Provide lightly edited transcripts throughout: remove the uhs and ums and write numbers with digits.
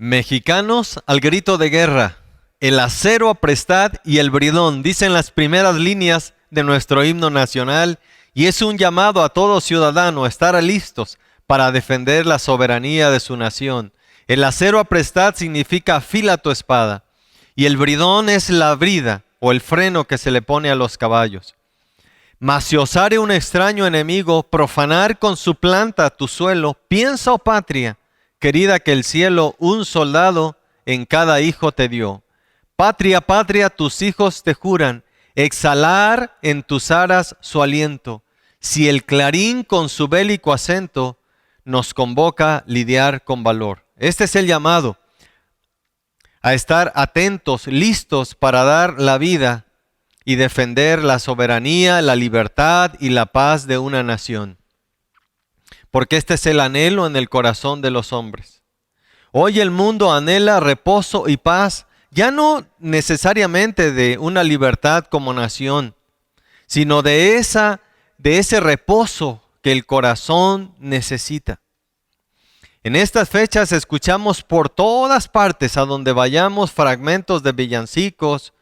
Mexicanos al grito de guerra, el acero aprestad y el bridón, dicen las primeras líneas de nuestro himno nacional, y es un llamado a todo ciudadano a estar listos para defender la soberanía de su nación. El acero aprestad significa afila tu espada, y el bridón es la brida o el freno que se le pone a los caballos. Mas si osare un extraño enemigo profanar con su planta tu suelo, piensa, oh patria, querida, que el cielo un soldado en cada hijo te dio. Patria, patria, tus hijos te juran, exhalar en tus aras su aliento. Si el clarín con su bélico acento nos convoca lidiar con valor. Este es el llamado a estar atentos, listos para dar la vida y defender la soberanía, la libertad y la paz de una nación. Porque este es el anhelo en el corazón de los hombres. Hoy el mundo anhela reposo y paz, ya no necesariamente de una libertad como nación, sino de ese reposo que el corazón necesita. En estas fechas escuchamos por todas partes, a donde vayamos, fragmentos de villancicos,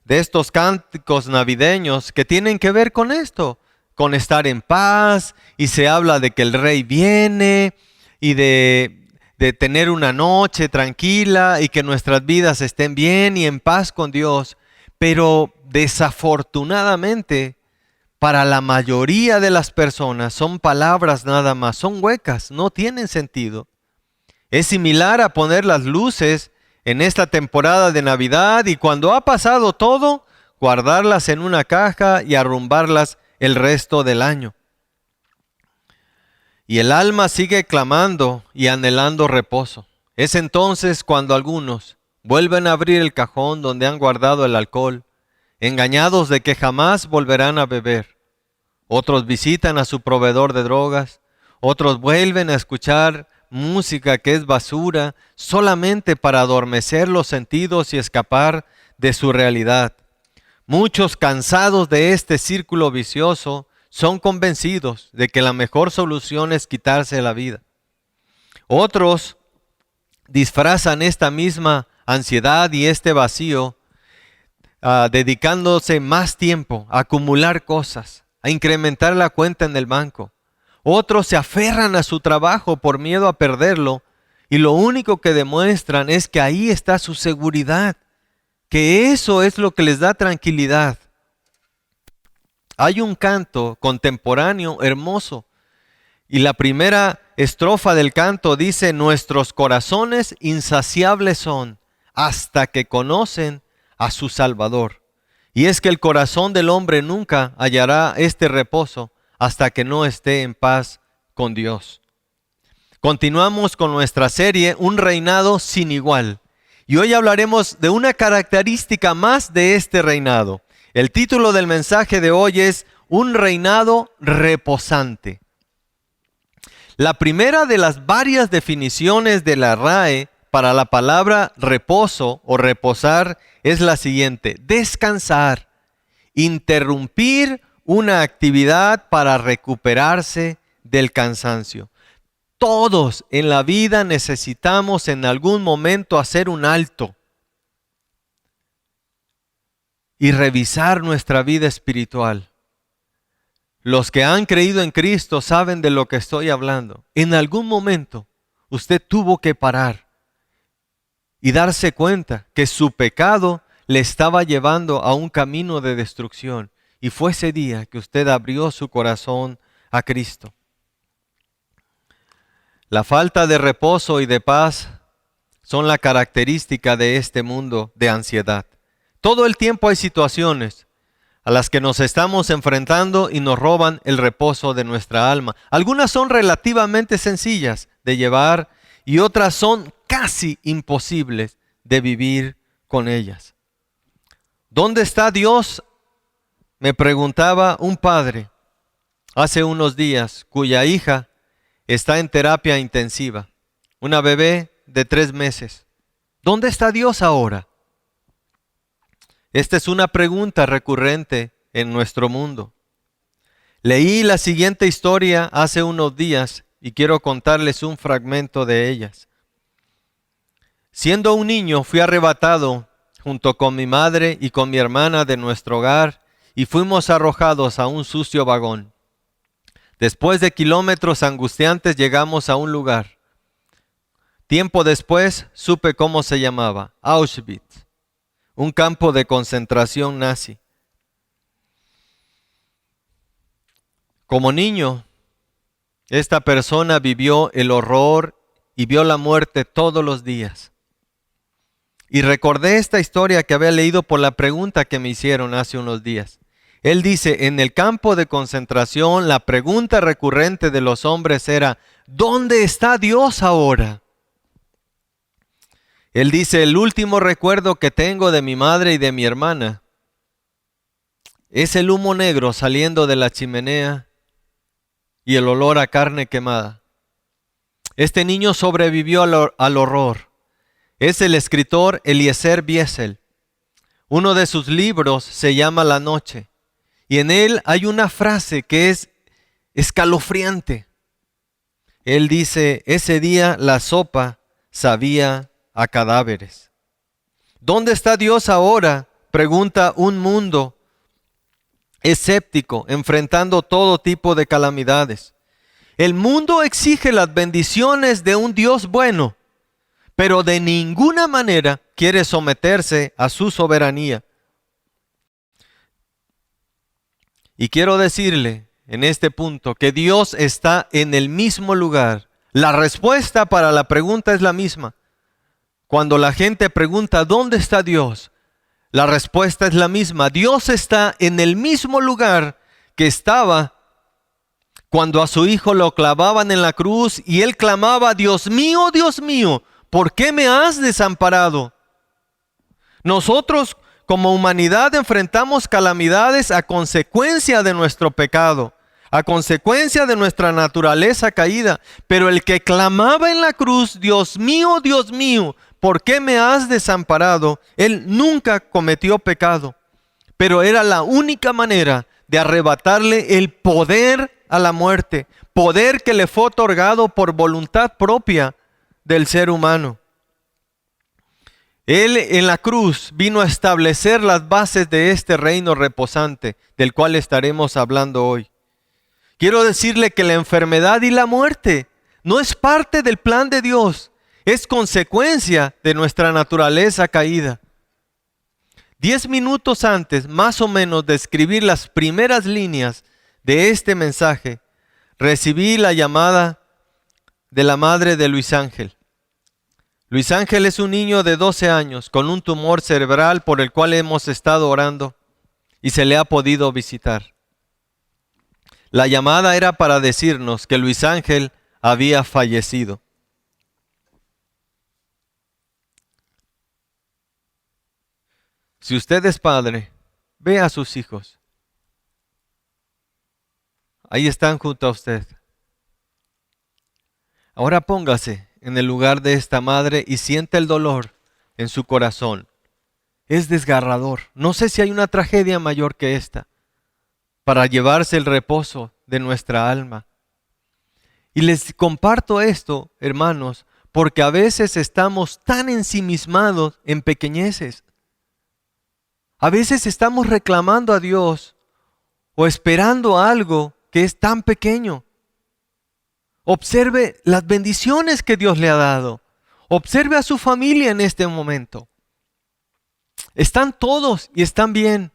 de estos cánticos navideños que tienen que ver con esto, con estar en paz, y se habla de que el rey viene y de tener una noche tranquila y que nuestras vidas estén bien y en paz con Dios. Pero desafortunadamente, para la mayoría de las personas son palabras nada más, son huecas, no tienen sentido. Es similar a poner las luces en esta temporada de Navidad y cuando ha pasado todo, guardarlas en una caja y arrumbarlas el resto del año. Y el alma sigue clamando y anhelando reposo. Es entonces cuando algunos vuelven a abrir el cajón donde han guardado el alcohol, engañados de que jamás volverán a beber. Otros visitan a su proveedor de drogas, otros vuelven a escuchar música que es basura solamente para adormecer los sentidos y escapar de su realidad. Muchos, cansados de este círculo vicioso, son convencidos de que la mejor solución es quitarse la vida. Otros disfrazan esta misma ansiedad y este vacío dedicándose más tiempo a acumular cosas, a incrementar la cuenta en el banco. Otros se aferran a su trabajo por miedo a perderlo y lo único que demuestran es que ahí está su seguridad, que eso es lo que les da tranquilidad. Hay un canto contemporáneo hermoso y la primera estrofa del canto dice: nuestros corazones insaciables son hasta que conocen a su Salvador. Y es que el corazón del hombre nunca hallará este reposo hasta que no esté en paz con Dios. Continuamos con nuestra serie Un reinado sin igual. Y hoy hablaremos de una característica más de este reinado. El título del mensaje de hoy es Un reinado reposante. La primera de las varias definiciones de la RAE para la palabra reposo o reposar es la siguiente: descansar, interrumpir una actividad para recuperarse del cansancio. Todos en la vida necesitamos en algún momento hacer un alto y revisar nuestra vida espiritual. Los que han creído en Cristo saben de lo que estoy hablando. En algún momento usted tuvo que parar y darse cuenta que su pecado le estaba llevando a un camino de destrucción. Y fue ese día que usted abrió su corazón a Cristo. La falta de reposo y de paz son la característica de este mundo de ansiedad. Todo el tiempo hay situaciones a las que nos estamos enfrentando y nos roban el reposo de nuestra alma. Algunas son relativamente sencillas de llevar y otras son casi imposibles de vivir con ellas. ¿Dónde está Dios?, me preguntaba un padre hace unos días, cuya hija está en terapia intensiva, una bebé de 3 meses. ¿Dónde está Dios ahora? Esta es una pregunta recurrente en nuestro mundo. Leí la siguiente historia hace unos días y quiero contarles un fragmento de ellas. Siendo un niño, fui arrebatado junto con mi madre y con mi hermana de nuestro hogar y fuimos arrojados a un sucio vagón. Después de kilómetros angustiantes llegamos a un lugar. Tiempo después supe cómo se llamaba: Auschwitz, un campo de concentración nazi. Como niño, esta persona vivió el horror y vio la muerte todos los días. Y recordé esta historia que había leído por la pregunta que me hicieron hace unos días. Él dice, en el campo de concentración, la pregunta recurrente de los hombres era, ¿dónde está Dios ahora? Él dice, el último recuerdo que tengo de mi madre y de mi hermana es el humo negro saliendo de la chimenea y el olor a carne quemada. Este niño sobrevivió al horror. Es el escritor Eliezer Wiesel. Uno de sus libros se llama La Noche. Y en él hay una frase que es escalofriante. Él dice, ese día la sopa sabía a cadáveres. ¿Dónde está Dios ahora?, pregunta un mundo escéptico, enfrentando todo tipo de calamidades. El mundo exige las bendiciones de un Dios bueno, pero de ninguna manera quiere someterse a su soberanía. Y quiero decirle en este punto que Dios está en el mismo lugar. La respuesta para la pregunta es la misma. Cuando la gente pregunta ¿dónde está Dios?, la respuesta es la misma. Dios está en el mismo lugar que estaba cuando a su hijo lo clavaban en la cruz y él clamaba, Dios mío, ¿por qué me has desamparado? Nosotros como humanidad enfrentamos calamidades a consecuencia de nuestro pecado, a consecuencia de nuestra naturaleza caída. Pero el que clamaba en la cruz, Dios mío, ¿por qué me has desamparado? Él nunca cometió pecado, pero era la única manera de arrebatarle el poder a la muerte, poder que le fue otorgado por voluntad propia del ser humano. Él en la cruz vino a establecer las bases de este reino reposante del cual estaremos hablando hoy. Quiero decirle que la enfermedad y la muerte no es parte del plan de Dios, es consecuencia de nuestra naturaleza caída. 10 minutos antes, más o menos, de escribir las primeras líneas de este mensaje, recibí la llamada de la madre de Luis Ángel. Luis Ángel es un niño de 12 años con un tumor cerebral por el cual hemos estado orando y se le ha podido visitar. La llamada era para decirnos que Luis Ángel había fallecido. Si usted es padre, ve a sus hijos. Ahí están junto a usted. Ahora póngase en el lugar de esta madre y siente el dolor en su corazón. Es desgarrador. No sé si hay una tragedia mayor que esta para llevarse el reposo de nuestra alma. Y les comparto esto, hermanos, porque a veces estamos tan ensimismados en pequeñeces. A veces estamos reclamando a Dios o esperando algo que es tan pequeño. Observe las bendiciones que Dios le ha dado. Observe a su familia en este momento. Están todos y están bien.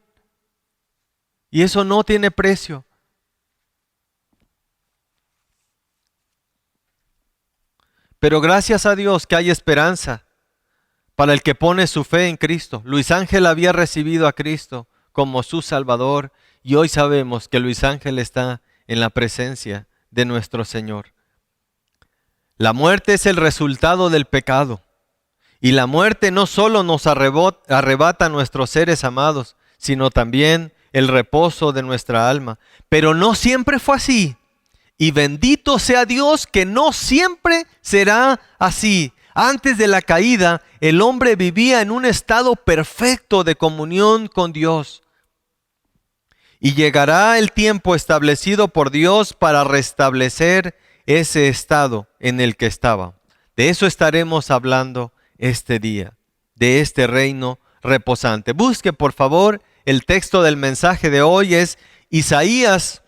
Y eso no tiene precio. Pero gracias a Dios que hay esperanza para el que pone su fe en Cristo. Luis Ángel había recibido a Cristo como su Salvador y hoy sabemos que Luis Ángel está en la presencia de nuestro Señor. La muerte es el resultado del pecado. Y la muerte no solo nos arrebata a nuestros seres amados, sino también el reposo de nuestra alma. Pero no siempre fue así. Y bendito sea Dios que no siempre será así. Antes de la caída, el hombre vivía en un estado perfecto de comunión con Dios. Y llegará el tiempo establecido por Dios para restablecer ese estado en el que estaba. De eso estaremos hablando este día, de este reino reposante. Busque por favor el texto del mensaje de hoy, es Isaías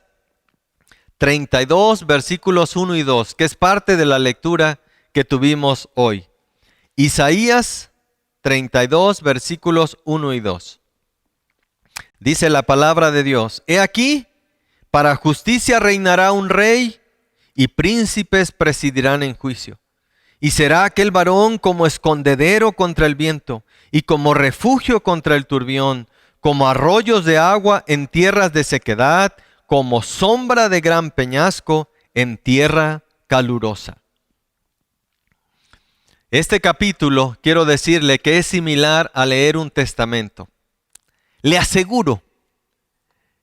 32 versículos 1 y 2, que es parte de la lectura que tuvimos hoy. Isaías 32 versículos 1 y 2. Dice la palabra de Dios: He aquí, para justicia reinará un rey, y príncipes presidirán en juicio. Y será aquel varón como escondedero contra el viento, y como refugio contra el turbión, como arroyos de agua en tierras de sequedad, como sombra de gran peñasco en tierra calurosa. Este capítulo, quiero decirle que es similar a leer un testamento. Le aseguro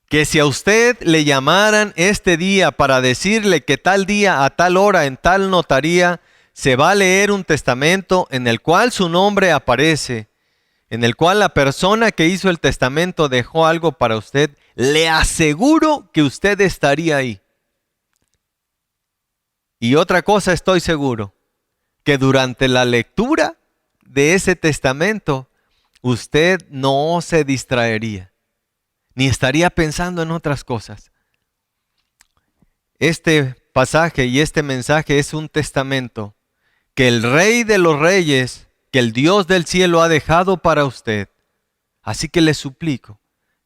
que si a usted le llamaran este día para decirle que tal día a tal hora en tal notaría se va a leer un testamento en el cual su nombre aparece, en el cual la persona que hizo el testamento dejó algo para usted, le aseguro que usted estaría ahí. Y otra cosa estoy seguro, que durante la lectura de ese testamento usted no se distraería, ni estaría pensando en otras cosas. Este pasaje y este mensaje es un testamento que el Rey de los Reyes, que el Dios del cielo ha dejado para usted. Así que le suplico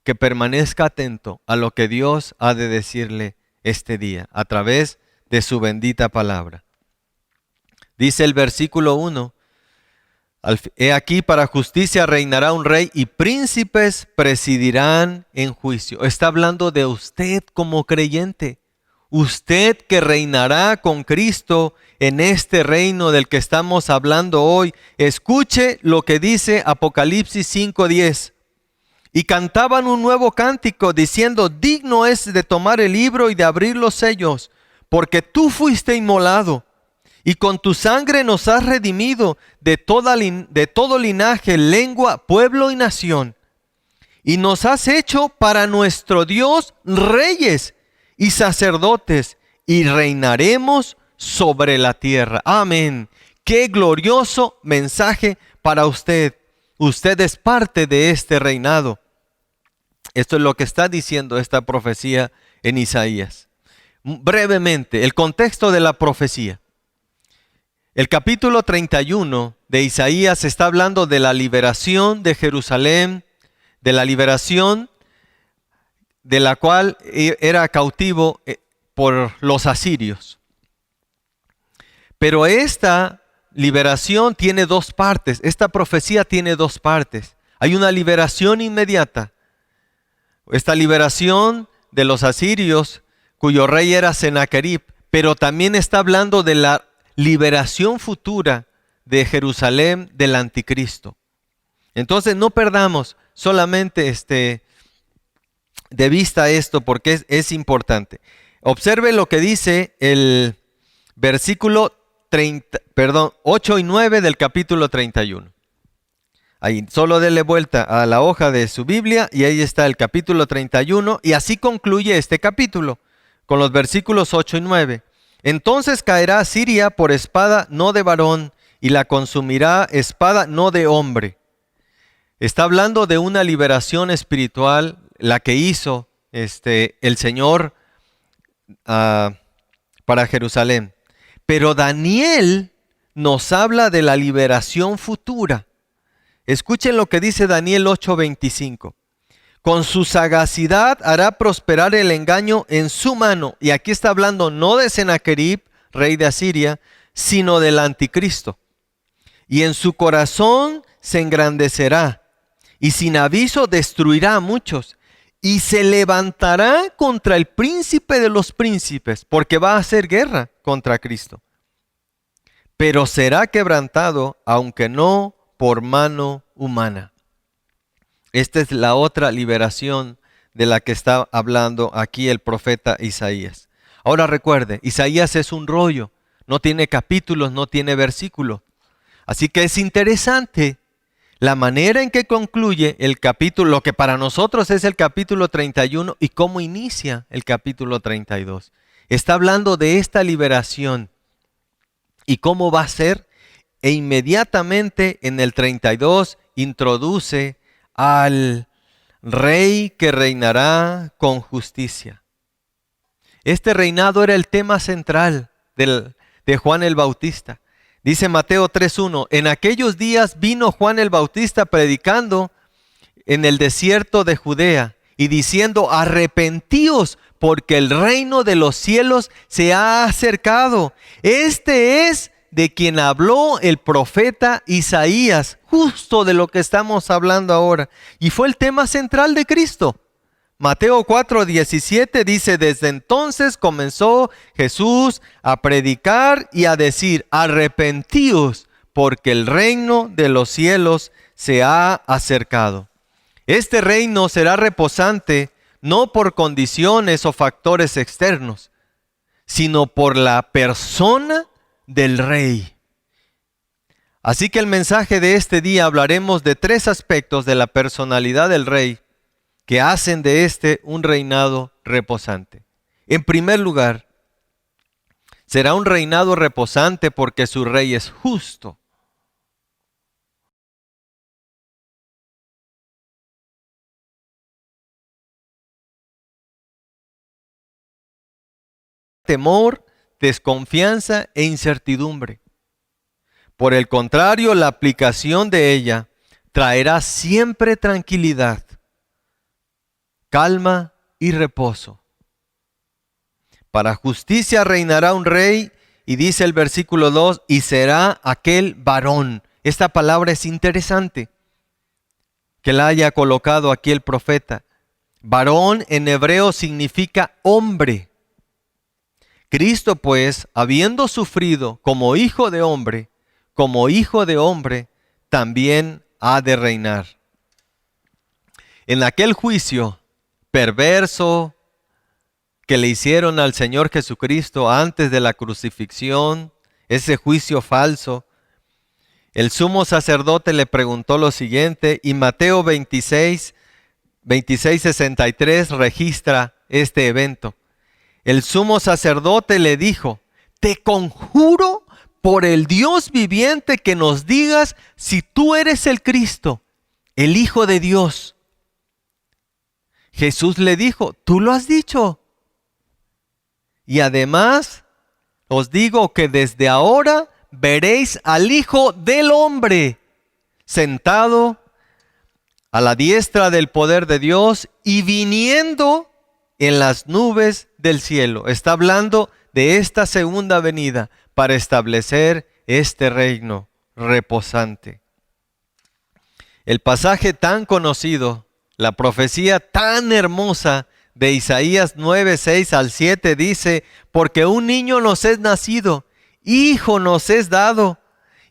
que permanezca atento a lo que Dios ha de decirle este día a través de su bendita palabra. Dice el versículo 1, He aquí para justicia reinará un rey y príncipes presidirán en juicio. Está hablando de usted como creyente. Usted que reinará con Cristo en este reino del que estamos hablando hoy. Escuche lo que dice Apocalipsis 5:10. Y cantaban un nuevo cántico diciendo: digno es de tomar el libro y de abrir los sellos, porque tú fuiste inmolado, y con tu sangre nos has redimido de todo linaje, lengua, pueblo y nación. Y nos has hecho para nuestro Dios reyes y sacerdotes, y reinaremos sobre la tierra. Amén. Qué glorioso mensaje para usted. Usted es parte de este reinado. Esto es lo que está diciendo esta profecía en Isaías. Brevemente, el contexto de la profecía. El capítulo 31 de Isaías está hablando de la liberación de Jerusalén, de la liberación de la cual era cautivo por los asirios. Pero esta liberación tiene dos partes, esta profecía tiene dos partes. Hay una liberación inmediata. Esta liberación de los asirios, cuyo rey era Sennacherib, pero también está hablando de la liberación futura de Jerusalén del anticristo. Entonces no perdamos solamente de vista esto, porque es importante. Observe lo que dice el versículo 8 y 9 del capítulo 31. Ahí, solo dele vuelta a la hoja de su Biblia y ahí está el capítulo 31, y así concluye este capítulo con los versículos 8 y 9. Entonces caerá Siria por espada no de varón, y la consumirá espada no de hombre. Está hablando de una liberación espiritual, la que hizo el Señor para Jerusalén. Pero Daniel nos habla de la liberación futura. Escuchen lo que dice Daniel 8:25. Con su sagacidad hará prosperar el engaño en su mano. Y aquí está hablando no de Sennacherib, rey de Asiria, sino del anticristo. Y en su corazón se engrandecerá, y sin aviso destruirá a muchos, y se levantará contra el príncipe de los príncipes, porque va a hacer guerra contra Cristo. Pero será quebrantado, aunque no por mano humana. Esta es la otra liberación de la que está hablando aquí el profeta Isaías. Ahora recuerde, Isaías es un rollo, no tiene capítulos, no tiene versículos. Así que es interesante la manera en que concluye el capítulo, lo que para nosotros es el capítulo 31, y cómo inicia el capítulo 32. Está hablando de esta liberación y cómo va a ser e inmediatamente en el 32 introduce al rey que reinará con justicia. Este reinado era el tema central de Juan el Bautista. Dice Mateo 3:1, en aquellos días vino Juan el Bautista predicando en el desierto de Judea y diciendo, arrepentíos porque el reino de los cielos se ha acercado. Este es de quien habló el profeta Isaías, justo de lo que estamos hablando ahora. Y fue el tema central de Cristo. Mateo 4:17 dice, desde entonces comenzó Jesús a predicar y a decir, arrepentíos porque el reino de los cielos se ha acercado. Este reino será reposante no por condiciones o factores externos, sino por la persona del rey. Así que el mensaje de este día hablaremos de 3 aspectos de la personalidad del rey que hacen de este un reinado reposante. En primer lugar, será un reinado reposante porque su rey es justo. Temor, desconfianza e incertidumbre. Por el contrario, la aplicación de ella traerá siempre tranquilidad, calma y reposo. Para justicia reinará un rey, y dice el versículo 2, y será aquel varón. Esta palabra es interesante que la haya colocado aquí el profeta. Varón en hebreo significa hombre. Cristo, pues, habiendo sufrido como hijo de hombre, también ha de reinar. En aquel juicio perverso que le hicieron al Señor Jesucristo antes de la crucifixión, ese juicio falso, el sumo sacerdote le preguntó lo siguiente, y Mateo 26:63 registra este evento. El sumo sacerdote le dijo, te conjuro por el Dios viviente que nos digas si tú eres el Cristo, el Hijo de Dios. Jesús le dijo, tú lo has dicho. Y además os digo que desde ahora veréis al Hijo del Hombre sentado a la diestra del poder de Dios y viniendo en las nubes del cielo. Está hablando de esta segunda venida para establecer este reino reposante. El pasaje tan conocido, la profecía tan hermosa de Isaías 9:6 al 7 dice, porque un niño nos es nacido, hijo nos es dado,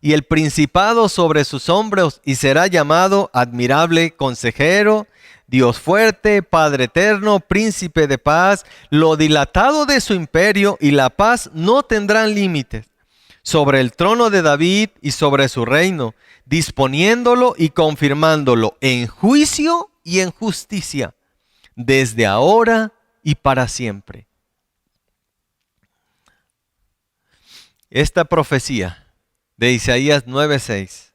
y el principado sobre sus hombros, y será llamado admirable consejero, Dios fuerte, Padre eterno, príncipe de paz. Lo dilatado de su imperio y la paz no tendrán límites sobre el trono de David y sobre su reino, disponiéndolo y confirmándolo en juicio y en justicia, desde ahora y para siempre. Esta profecía de Isaías 9:6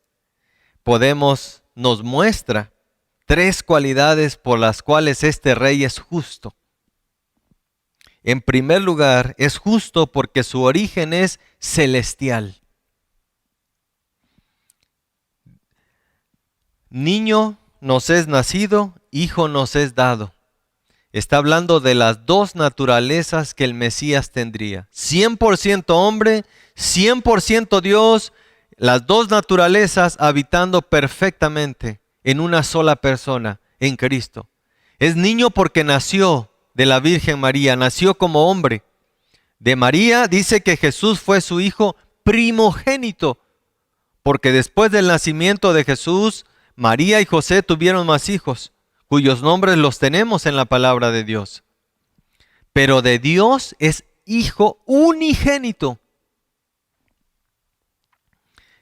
nos muestra 3 cualidades por las cuales este rey es justo. En primer lugar, es justo porque su origen es celestial. Niño nos es nacido, hijo nos es dado. Está hablando de las 2 naturalezas que el Mesías tendría. 100% hombre, 100% Dios, las 2 naturalezas habitando perfectamente en una sola persona, en Cristo. Es niño porque nació de la Virgen María, nació como hombre. De María dice que Jesús fue su hijo primogénito, porque después del nacimiento de Jesús, María y José tuvieron más hijos, cuyos nombres los tenemos en la palabra de Dios. Pero de Dios es hijo unigénito.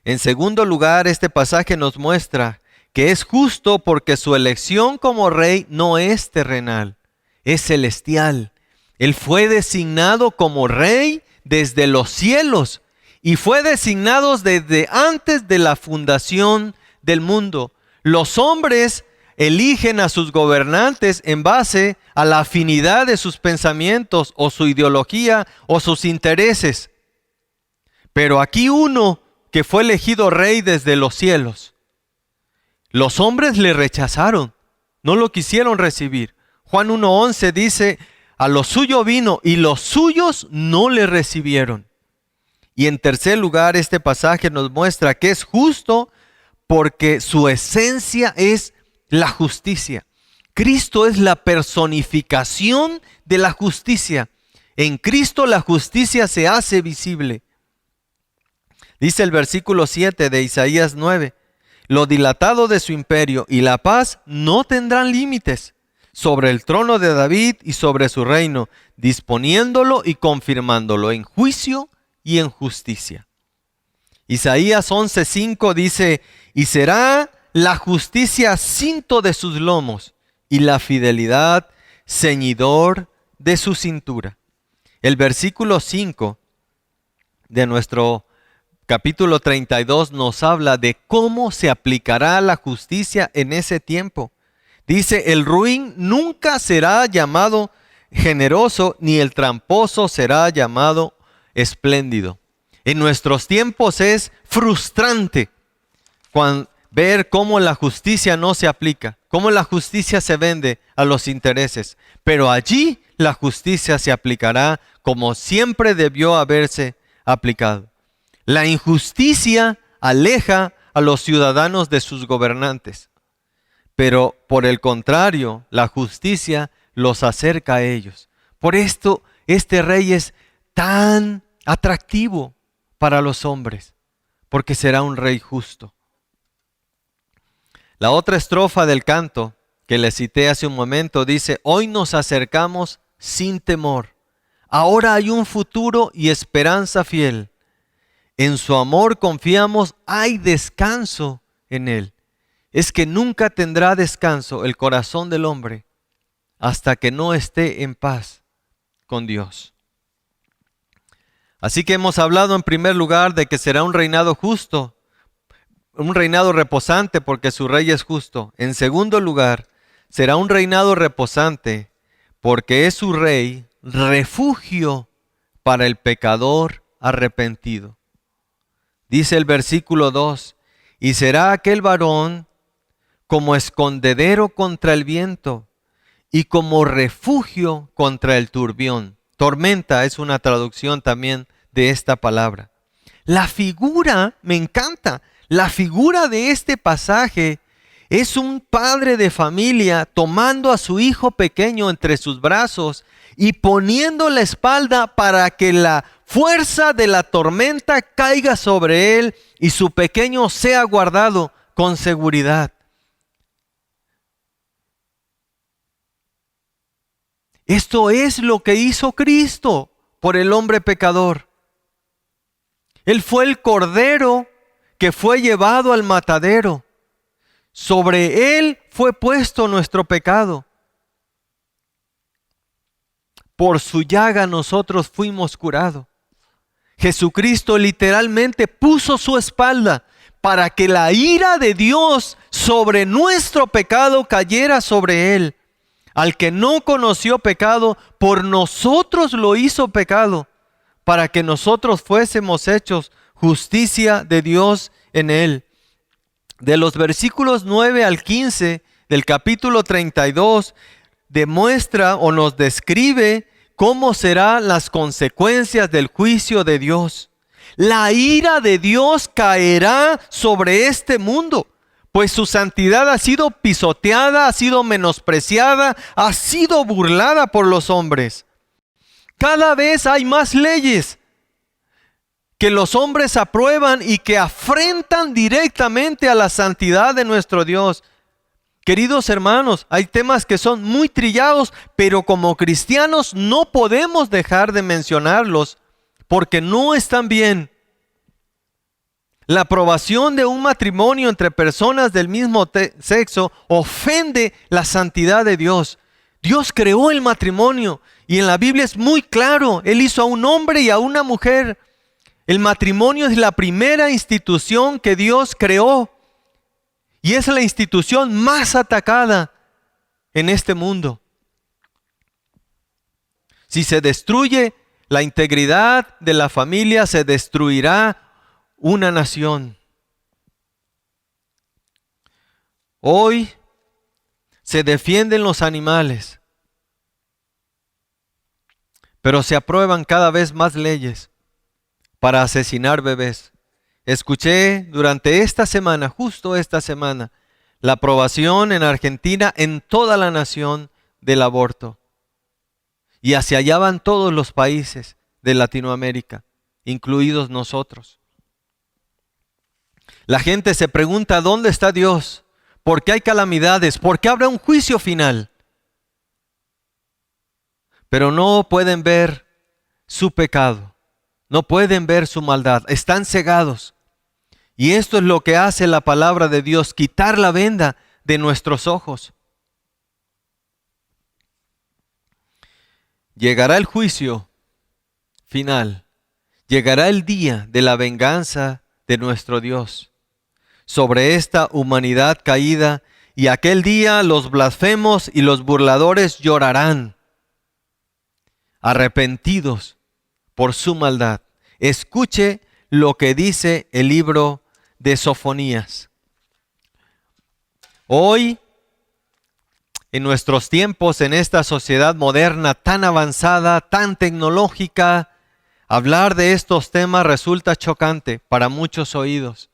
En segundo lugar, este pasaje nos muestra que es justo porque su elección como rey no es terrenal, es celestial. Él fue designado como rey desde los cielos y fue designado desde antes de la fundación del mundo. Los hombres eligen a sus gobernantes en base a la afinidad de sus pensamientos o su ideología o sus intereses. Pero aquí uno que fue elegido rey desde los cielos, los hombres le rechazaron, no lo quisieron recibir. Juan 1:11 dice, a lo suyo vino y los suyos no le recibieron. Y en tercer lugar, este pasaje nos muestra que es justo porque su esencia es la justicia. Cristo es la personificación de la justicia. En Cristo la justicia se hace visible. Dice el versículo 7 de Isaías 9, lo dilatado de su imperio y la paz no tendrán límites sobre el trono de David y sobre su reino, disponiéndolo y confirmándolo en juicio y en justicia. Isaías 11:5 dice, y será la justicia cinto de sus lomos y la fidelidad ceñidor de su cintura. El versículo 5 de nuestro capítulo 32 nos habla de cómo se aplicará la justicia en ese tiempo. Dice, el ruin nunca será llamado generoso, ni el tramposo será llamado espléndido. En nuestros tiempos es frustrante ver cómo la justicia no se aplica, cómo la justicia se vende a los intereses. Pero allí la justicia se aplicará como siempre debió haberse aplicado. La injusticia aleja a los ciudadanos de sus gobernantes, pero por el contrario, la justicia los acerca a ellos. Por esto, este rey es tan atractivo para los hombres, porque será un rey justo. La otra estrofa del canto que le cité hace un momento dice, hoy nos acercamos sin temor. Ahora hay un futuro y esperanza fiel. En su amor confiamos, hay descanso en él. Es que nunca tendrá descanso el corazón del hombre hasta que no esté en paz con Dios. Así que hemos hablado en primer lugar de que será un reinado justo, un reinado reposante porque su rey es justo. En segundo lugar, será un reinado reposante porque es su rey refugio para el pecador arrepentido. Dice el versículo 2, y será aquel varón como escondedero contra el viento y como refugio contra el turbión. Tormenta es una traducción también de esta palabra. La figura, me encanta, la figura de este pasaje es un padre de familia tomando a su hijo pequeño entre sus brazos y poniendo la espalda para que la fuerza de la tormenta caiga sobre él y su pequeño sea guardado con seguridad. Esto es lo que hizo Cristo por el hombre pecador. Él fue el cordero que fue llevado al matadero. Sobre él fue puesto nuestro pecado. Por su llaga nosotros fuimos curados. Jesucristo literalmente puso su espalda para que la ira de Dios sobre nuestro pecado cayera sobre él. Al que no conoció pecado, por nosotros lo hizo pecado, para que nosotros fuésemos hechos justicia de Dios en él. De los versículos 9 al 15 del capítulo 32, demuestra o nos describe cómo serán las consecuencias del juicio de Dios. La ira de Dios caerá sobre este mundo, pues su santidad ha sido pisoteada, ha sido menospreciada, ha sido burlada por los hombres. Cada vez hay más leyes que los hombres aprueban y que afrentan directamente a la santidad de nuestro Dios. Queridos hermanos, hay temas que son muy trillados, pero como cristianos no podemos dejar de mencionarlos porque no están bien. La aprobación de un matrimonio entre personas del mismo sexo ofende la santidad de Dios. Dios creó el matrimonio y en la Biblia es muy claro. Él hizo a un hombre y a una mujer. El matrimonio es la primera institución que Dios creó y es la institución más atacada en este mundo. Si se destruye la integridad de la familia, se destruirá una nación. Hoy se defienden los animales, pero se aprueban cada vez más leyes para asesinar bebés. Escuché durante esta semana, justo esta semana, la aprobación en Argentina en toda la nación del aborto. Y hacia allá van todos los países de Latinoamérica, incluidos nosotros. La gente se pregunta, ¿dónde está Dios? ¿Por qué hay calamidades? ¿Por qué habrá un juicio final? Pero no pueden ver su pecado, no pueden ver su maldad, están cegados. Y esto es lo que hace la palabra de Dios, quitar la venda de nuestros ojos. Llegará el juicio final, llegará el día de la venganza de nuestro Dios sobre esta humanidad caída, y aquel día los blasfemos y los burladores llorarán, arrepentidos por su maldad. Escuche lo que dice el libro de Sofonías. Hoy, en nuestros tiempos, en esta sociedad moderna tan avanzada, tan tecnológica, hablar de estos temas resulta chocante para muchos oídos.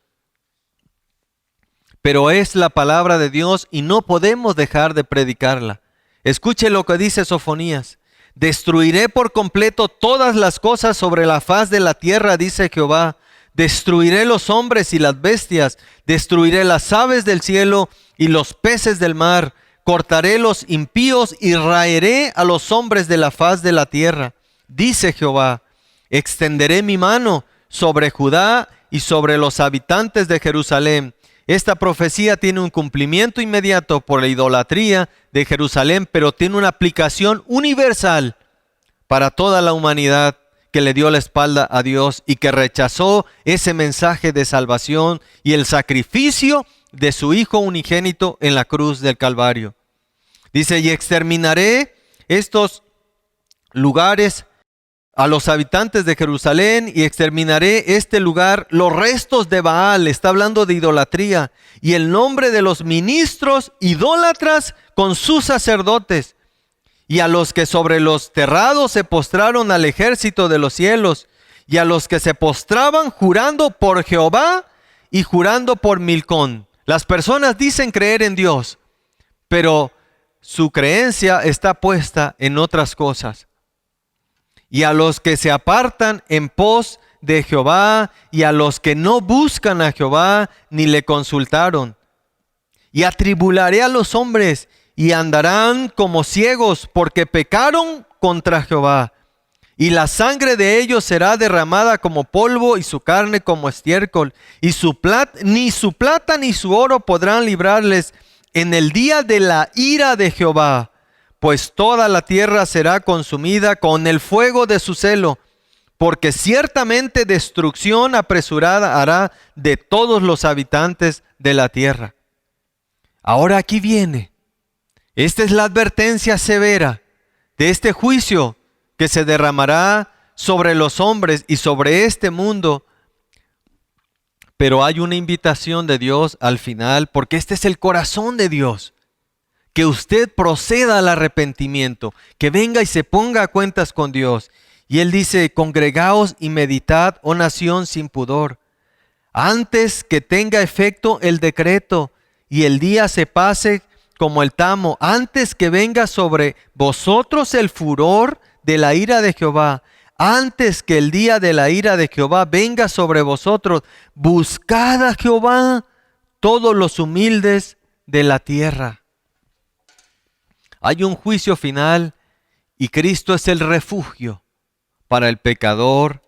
Pero es la palabra de Dios y no podemos dejar de predicarla. Escuche lo que dice Sofonías. Destruiré por completo todas las cosas sobre la faz de la tierra, dice Jehová. Destruiré los hombres y las bestias, destruiré las aves del cielo y los peces del mar. Cortaré los impíos y raeré a los hombres de la faz de la tierra, dice Jehová. Extenderé mi mano sobre Judá y sobre los habitantes de Jerusalén. Esta profecía tiene un cumplimiento inmediato por la idolatría de Jerusalén, pero tiene una aplicación universal para toda la humanidad que le dio la espalda a Dios y que rechazó ese mensaje de salvación y el sacrificio de su Hijo unigénito en la cruz del Calvario. Dice, y exterminaré estos lugares a los habitantes de Jerusalén y exterminaré este lugar, los restos de Baal, está hablando de idolatría, y el nombre de los ministros idólatras con sus sacerdotes, y a los que sobre los terrados se postraron al ejército de los cielos, y a los que se postraban jurando por Jehová y jurando por Milcón. Las personas dicen creer en Dios, pero su creencia está puesta en otras cosas. Y a los que se apartan en pos de Jehová, y a los que no buscan a Jehová ni le consultaron. Y atribularé a los hombres, y andarán como ciegos, porque pecaron contra Jehová. Y la sangre de ellos será derramada como polvo, y su carne como estiércol. Y ni su plata ni su oro podrán librarles en el día de la ira de Jehová. Pues toda la tierra será consumida con el fuego de su celo, porque ciertamente destrucción apresurada hará de todos los habitantes de la tierra. Ahora aquí viene. Esta es la advertencia severa de este juicio que se derramará sobre los hombres y sobre este mundo. Pero hay una invitación de Dios al final, porque este es el corazón de Dios. Que usted proceda al arrepentimiento, que venga y se ponga a cuentas con Dios. Y Él dice, congregaos y meditad, oh nación sin pudor, antes que tenga efecto el decreto y el día se pase como el tamo, antes que venga sobre vosotros el furor de la ira de Jehová, antes que el día de la ira de Jehová venga sobre vosotros, buscad a Jehová todos los humildes de la tierra. Hay un juicio final y Cristo es el refugio para el pecador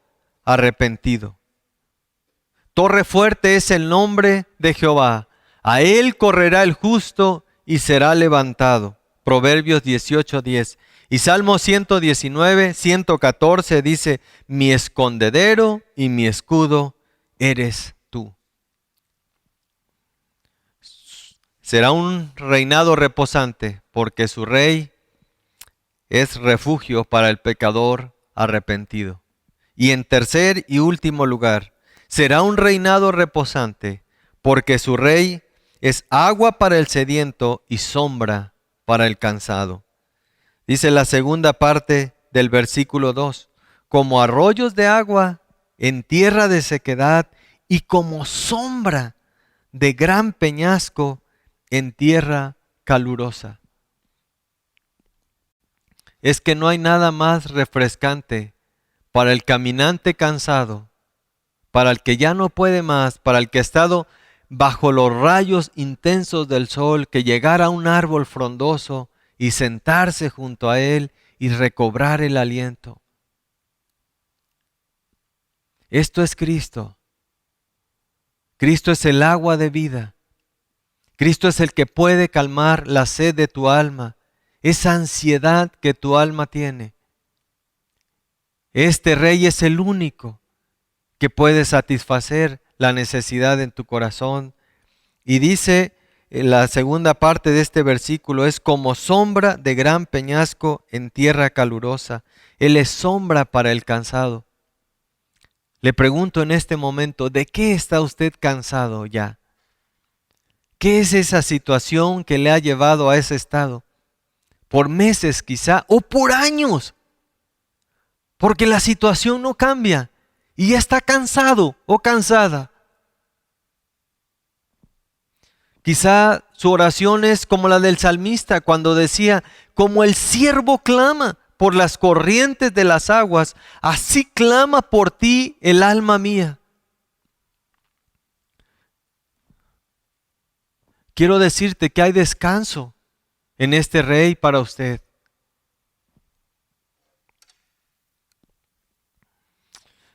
arrepentido. Torre fuerte es el nombre de Jehová. A él correrá el justo y será levantado. Proverbios 18:10. Y Salmo 119, 114 dice, mi escondedero y mi escudo eres tú. Será un reinado reposante, porque su rey es refugio para el pecador arrepentido. Y en tercer y último lugar, será un reinado reposante, porque su rey es agua para el sediento y sombra para el cansado. Dice la segunda parte del versículo 2, como arroyos de agua en tierra de sequedad y como sombra de gran peñasco en tierra calurosa. Es que no hay nada más refrescante para el caminante cansado, para el que ya no puede más, para el que ha estado bajo los rayos intensos del sol, que llegar a un árbol frondoso y sentarse junto a él y recobrar el aliento. Esto es Cristo. Cristo es el agua de vida. Cristo es el que puede calmar la sed de tu alma, esa ansiedad que tu alma tiene. Este Rey es el único que puede satisfacer la necesidad en tu corazón. Y dice en la segunda parte de este versículo, es como sombra de gran peñasco en tierra calurosa. Él es sombra para el cansado. Le pregunto en este momento, ¿de qué está usted cansado ya? ¿Qué es esa situación que le ha llevado a ese estado? Por meses quizá, o por años. Porque la situación no cambia y ya está cansado o cansada. Quizá su oración es como la del salmista cuando decía, como el ciervo clama por las corrientes de las aguas, así clama por ti el alma mía. Quiero decirte que hay descanso en este Rey para usted.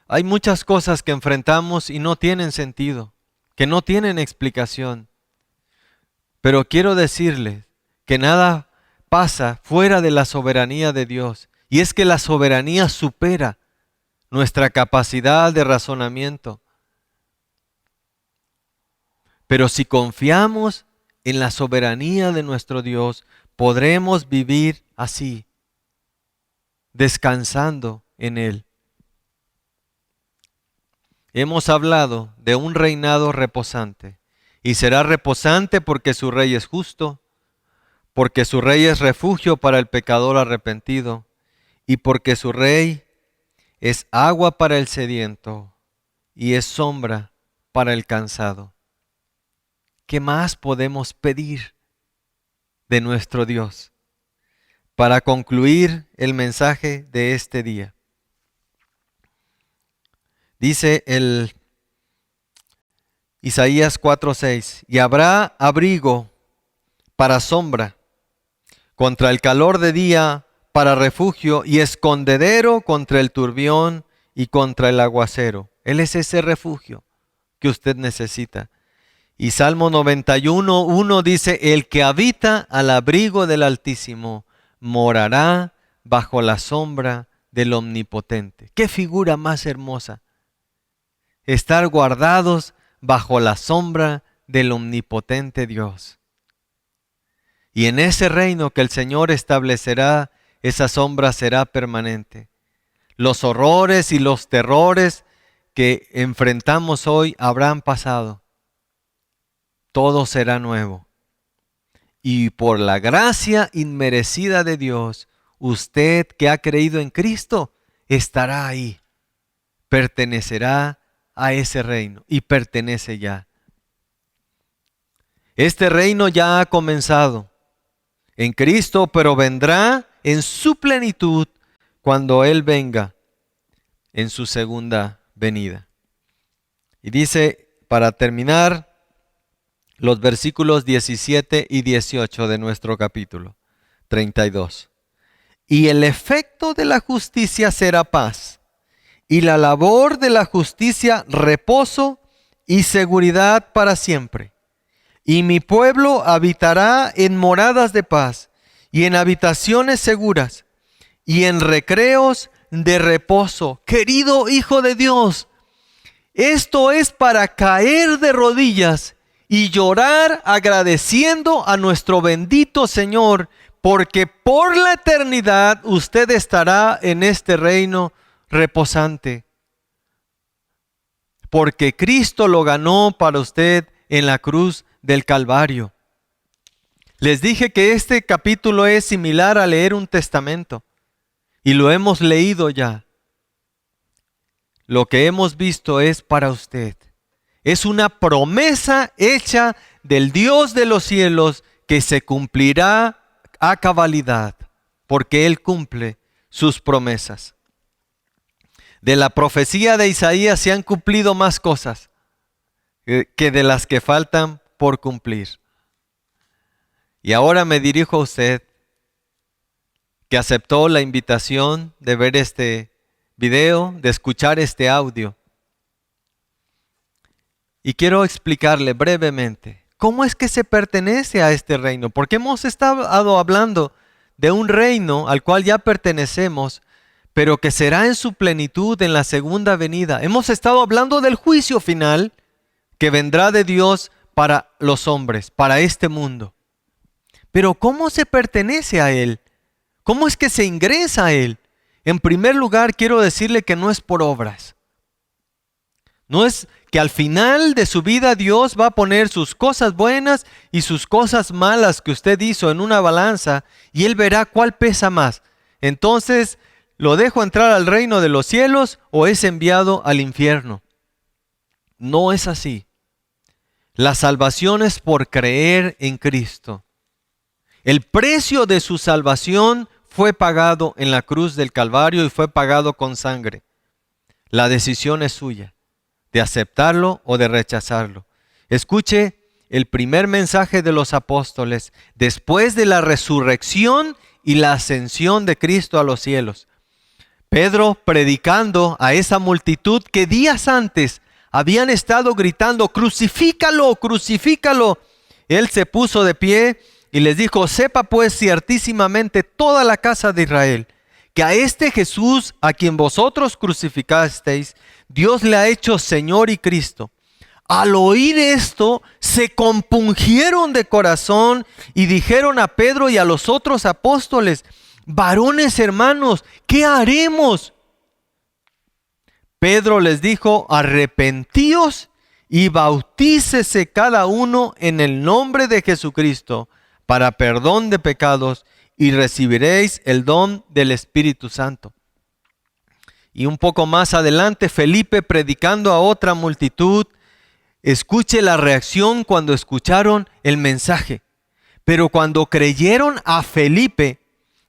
Hay muchas cosas que enfrentamos y no tienen sentido, que no tienen explicación. Pero quiero decirles que nada pasa fuera de la soberanía de Dios. Y es que la soberanía supera nuestra capacidad de razonamiento. Pero si confiamos en la soberanía de nuestro Dios, podremos vivir así, descansando en Él. Hemos hablado de un reinado reposante, y será reposante porque su Rey es justo, porque su Rey es refugio para el pecador arrepentido, y porque su Rey es agua para el sediento y es sombra para el cansado. ¿Qué más podemos pedir de nuestro Dios? Para concluir el mensaje de este día, dice el Isaías 4:6, y habrá abrigo para sombra, contra el calor de día para refugio, y escondedero contra el turbión y contra el aguacero. Él es ese refugio que usted necesita. Y Salmo 91:1 dice, el que habita al abrigo del Altísimo morará bajo la sombra del Omnipotente. ¡Qué figura más hermosa! Estar guardados bajo la sombra del omnipotente Dios. Y en ese reino que el Señor establecerá, esa sombra será permanente. Los horrores y los terrores que enfrentamos hoy habrán pasado. Todo será nuevo. Y por la gracia inmerecida de Dios, usted que ha creído en Cristo, estará ahí. Pertenecerá a ese reino y pertenece ya. Este reino ya ha comenzado en Cristo, pero vendrá en su plenitud cuando Él venga en su segunda venida. Y dice, para terminar, los versículos 17 y 18 de nuestro capítulo 32. Y el efecto de la justicia será paz, y la labor de la justicia reposo y seguridad para siempre. Y mi pueblo habitará en moradas de paz, y en habitaciones seguras y en recreos de reposo. Querido Hijo de Dios, esto es para caer de rodillas y llorar agradeciendo a nuestro bendito Señor, porque por la eternidad usted estará en este reino reposante. Porque Cristo lo ganó para usted en la cruz del Calvario. Les dije que este capítulo es similar a leer un testamento. Y lo hemos leído ya. Lo que hemos visto es para usted. Es una promesa hecha del Dios de los cielos que se cumplirá a cabalidad, porque Él cumple sus promesas. De la profecía de Isaías se han cumplido más cosas que de las que faltan por cumplir. Y ahora me dirijo a usted, que aceptó la invitación de ver este video, de escuchar este audio. Y quiero explicarle brevemente cómo es que se pertenece a este reino, porque hemos estado hablando de un reino al cual ya pertenecemos, pero que será en su plenitud en la segunda venida. Hemos estado hablando del juicio final que vendrá de Dios para los hombres, para este mundo. Pero ¿cómo se pertenece a Él? ¿Cómo es que se ingresa a Él? En primer lugar, quiero decirle que no es por obras. No es que al final de su vida Dios va a poner sus cosas buenas y sus cosas malas que usted hizo en una balanza y Él verá cuál pesa más. Entonces, ¿lo dejo entrar al reino de los cielos o es enviado al infierno? No es así. La salvación es por creer en Cristo. El precio de su salvación fue pagado en la cruz del Calvario y fue pagado con sangre. La decisión es suya, de aceptarlo o de rechazarlo. Escuche el primer mensaje de los apóstoles después de la resurrección y la ascensión de Cristo a los cielos. Pedro predicando a esa multitud que días antes habían estado gritando: crucifícalo, crucifícalo. Él se puso de pie y les dijo: sepa pues ciertísimamente toda la casa de Israel, que a este Jesús a quien vosotros crucificasteis, Dios le ha hecho Señor y Cristo. Al oír esto, se compungieron de corazón y dijeron a Pedro y a los otros apóstoles: varones hermanos, ¿qué haremos? Pedro les dijo: arrepentíos y bautícese cada uno en el nombre de Jesucristo para perdón de pecados, y recibiréis el don del Espíritu Santo. Y un poco más adelante, Felipe predicando a otra multitud. Escuche la reacción cuando escucharon el mensaje. Pero cuando creyeron a Felipe,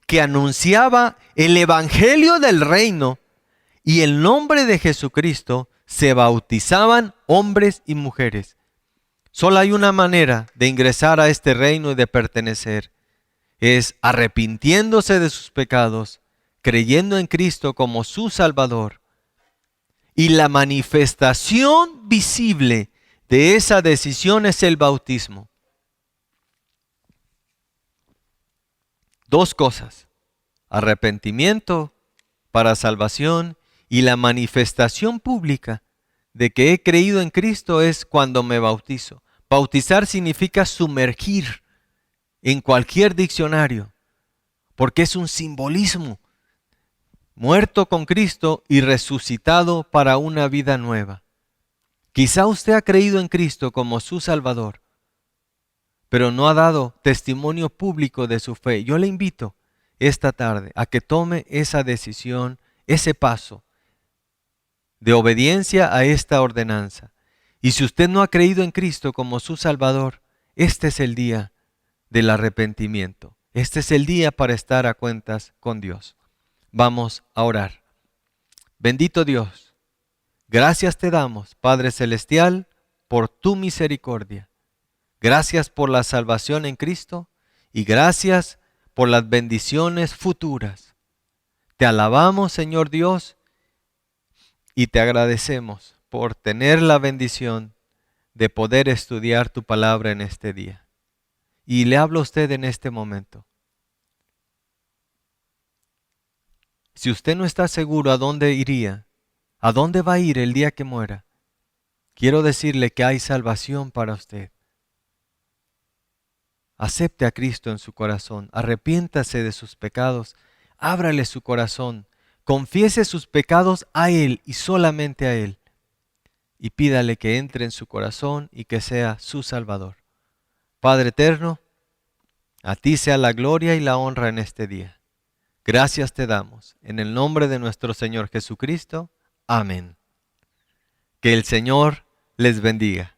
que anunciaba el evangelio del reino y el nombre de Jesucristo, se bautizaban hombres y mujeres. Solo hay una manera de ingresar a este reino y de pertenecer. Es arrepintiéndose de sus pecados, creyendo en Cristo como su Salvador. Y la manifestación visible de esa decisión es el bautismo. Dos cosas: arrepentimiento para salvación y la manifestación pública de que he creído en Cristo es cuando me bautizo. Bautizar significa sumergir en cualquier diccionario, porque es un simbolismo. Muerto con Cristo y resucitado para una vida nueva. Quizá usted ha creído en Cristo como su Salvador, pero no ha dado testimonio público de su fe. Yo le invito esta tarde a que tome esa decisión, ese paso de obediencia a esta ordenanza. Y si usted no ha creído en Cristo como su Salvador, este es el día del arrepentimiento. Este es el día para estar a cuentas con Dios. Vamos a orar. Bendito Dios, gracias te damos, Padre Celestial, por tu misericordia. Gracias por la salvación en Cristo y gracias por las bendiciones futuras. Te alabamos, Señor Dios, y te agradecemos por tener la bendición de poder estudiar tu palabra en este día. Y le hablo a usted en este momento. Si usted no está seguro a dónde iría, a dónde va a ir el día que muera, quiero decirle que hay salvación para usted. Acepte a Cristo en su corazón, arrepiéntase de sus pecados, ábrale su corazón, confiese sus pecados a Él y solamente a Él, y pídale que entre en su corazón y que sea su Salvador. Padre eterno, a ti sea la gloria y la honra en este día. Gracias te damos, en el nombre de nuestro Señor Jesucristo. Amén. Que el Señor les bendiga.